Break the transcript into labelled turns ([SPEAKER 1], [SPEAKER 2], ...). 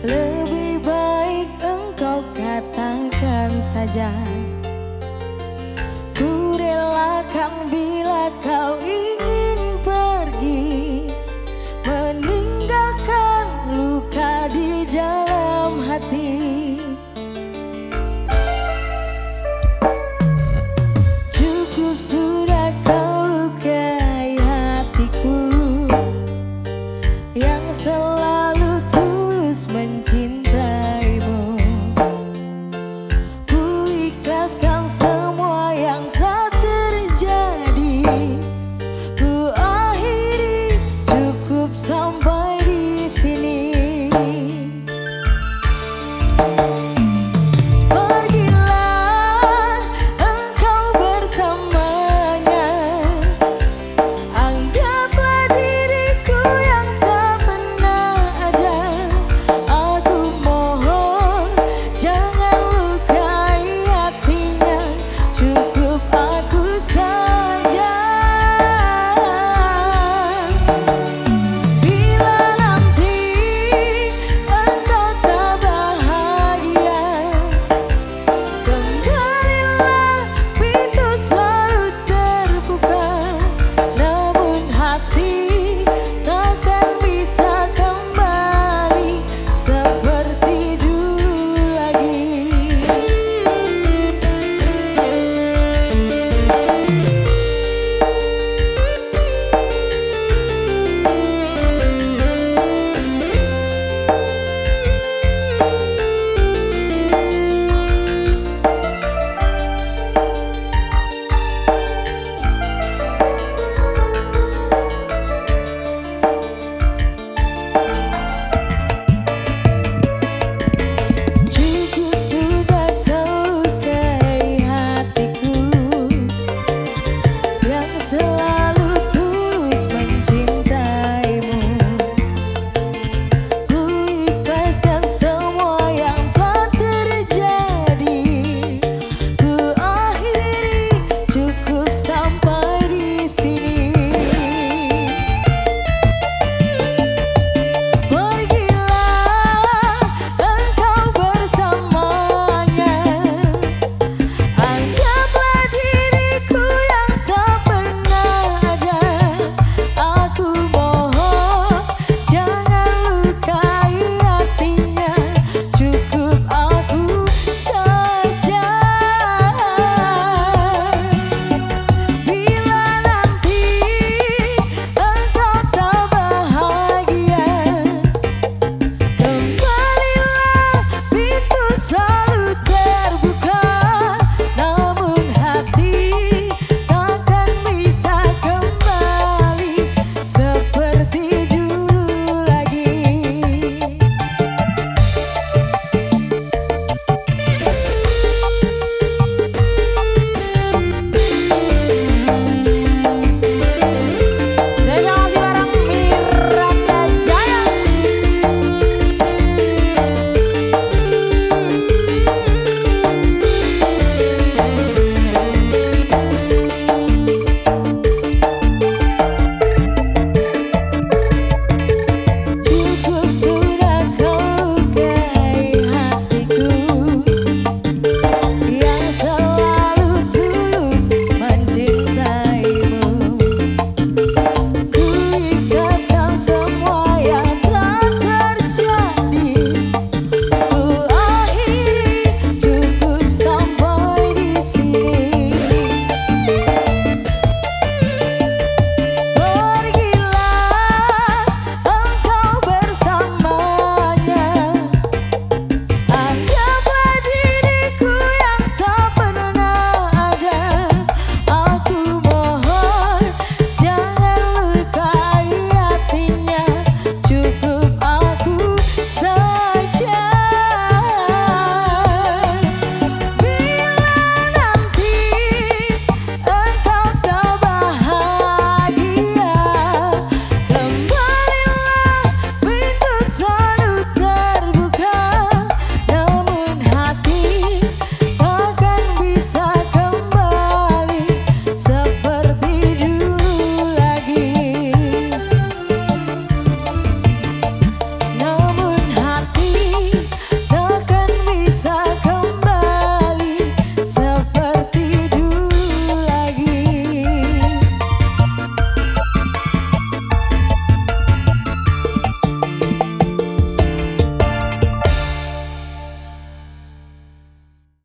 [SPEAKER 1] Lebih baik engkau katakan saja, ku relakan bila kau ingin pergi, meninggalkan luka di dalam hati. Cukup sudah kau lukai hatiku yang selalu tulus mencintaimu. Ku ikhlaskan semua yang telah terjadi, ku akhiri, cukup sampai di sini. Pergilah engkau bersamanya, anggaplah diriku yang tak pernah ada. Aku mohon jangan lukai hatinya, cukup aku saja. Bila nanti engkau tak bahagia, kembalilah, pintu selalu terbuka. Namun hati takkan bisa kembali seperti dulu lagi.